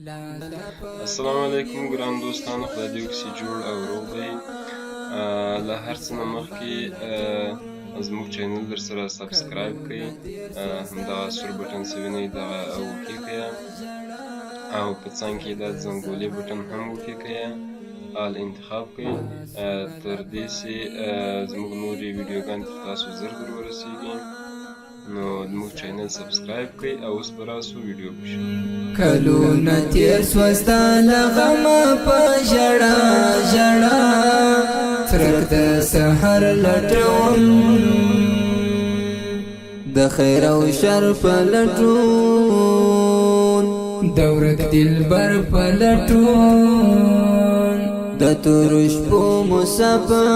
السلام علیکم ګران دوستانو، خدای دې وکړي جوړ او روغ وئ. له هر څه نه مخکې زموږ چینل در سره سبسکرایب کړئ، همدغه سور بټن چې وینئ دغه وکړئ او په څنګ کې دا زنګولي بټن هم وکړئ، آل انتخاب کړئ تر دې چې زموږ نورې ویډیوګانې تر تاسو زر ورسیږي. نو زموږ چینل سبسکرایب کړئ او اوس به راسو ویډیو وشو. کلونه تیر سوه ستا له غمه په ژړا ژړا، څرک د سحر لټوم د خیر او شر په لټون، د ورک دلبر په لټون، د تورو شپو مسافر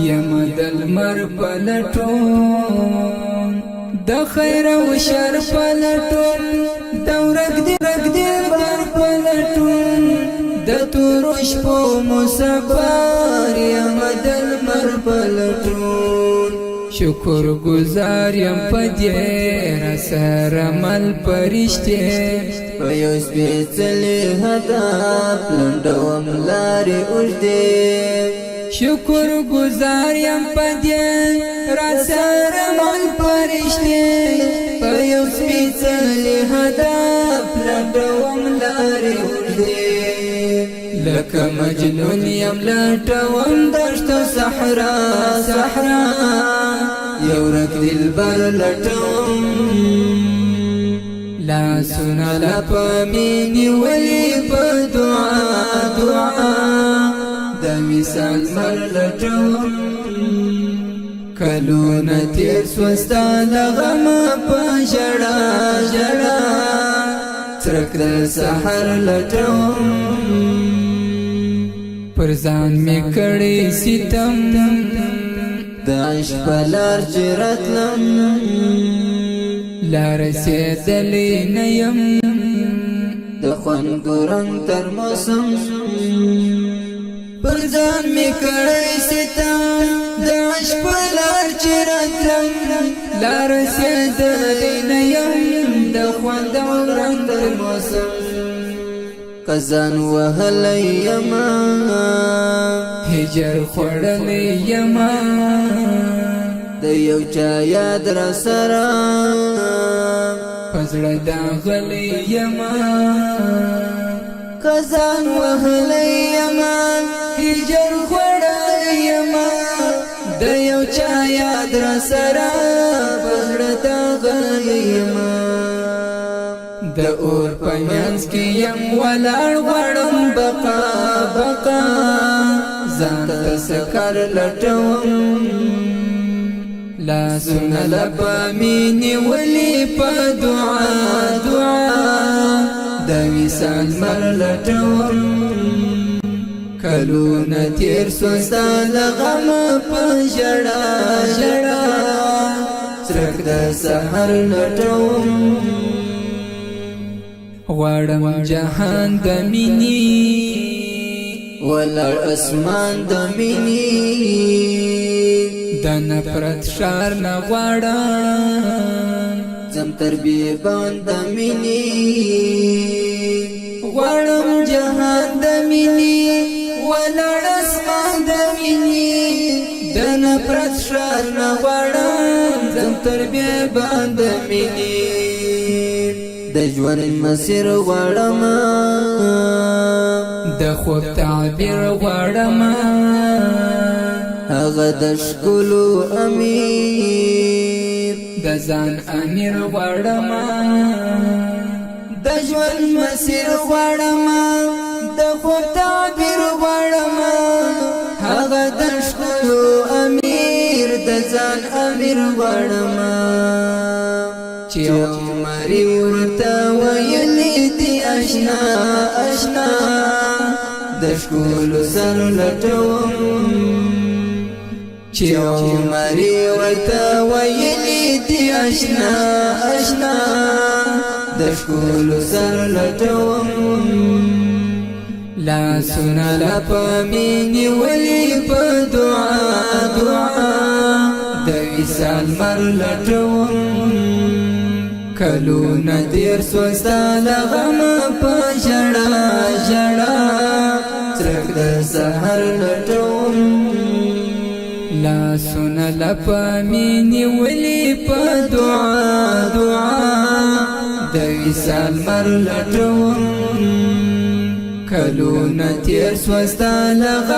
یم د لمر په لټون، د خیر او شر په لټون، د ورک دلبر په لټون، د تورو شپو مسافر یم د لمر په لټون. شکر گزار یم په دې راسره مل پرشته، په یو سپېڅلي هدف لنډوم لارې اوږدې. شکر گزار یم په دې راسره مل پرشته، په یو سپېڅلي هدف لنډوم لارې اوږدې. لکه مجنون یم لټوم دشت صحرا صحرا، یو ورک دلبر لټوم، لاسونه لپه مې نیولي په دعا دعا، د وصال مر لټوم. کلونه تیر سوه ستا له غمه په ژړا ژړا، څرک د سحر لټوم. پر ځان مې کړی ستم د عشق په لار چې راتلم، لا رسېدلی نه یم د خوند رنګ تر موسم. پر ځان مې کړی ستم د عشق په لار چې راتلم، لا رسېدلی نه یم د خوند رنګ تر موسم. قزان وهلی یما هجر خوړلی یما، د یو چا یاد را سره په زړه داغلی یما. قزان وهلی یما هجر خوړلی یما، د یو چا یاد را سره په زړه داغلی یما. د اور په منځ کې یم ولاړ غواړم بقا بقا، ځان ته سکر لټوم، لاسونه لپه مې نیولي په دعا دعا، د وصال مر لټوم. کلونه تیر سوه ستا له غمه په ژړا ژړا، څرک د سحر لټوم. غواړم جهان د مینې ولړ اسمان د مینې، د نفرت ښار نه غواړم ځم تر بیابان د مینې. غواړم جهان د مینې ولړ اسمان د مینې، د نفرت ښار نه غواړم ځم تر بیابان د مینې. د ژوند مسیر غواړم د خوب تعبیر غواړم، هغه د ښکلو امیر د ځان امیر غواړم. د ژوند مسیر غواړم د خوب تعبیر غواړم، هغه د ښکلو امیر د ځان امیر غواړم. چې عمرې ورته ویلي دي اشنا اشنا، د ښکلو سر لټوم. چې عمرې ورته ویلي دي اشنا اشنا، د ښکلو سر لټوم. لاسونه لپه مې نیولي په دعا دعا، د وصال مر لټوم. کلونه تیر سو ستا د غم په ژړا ژړا څرک د سحر لټوم لاسونه لپه مې نیولي په دعا دعا د وصال مر لټوم کلونه تیر سو ستا د غم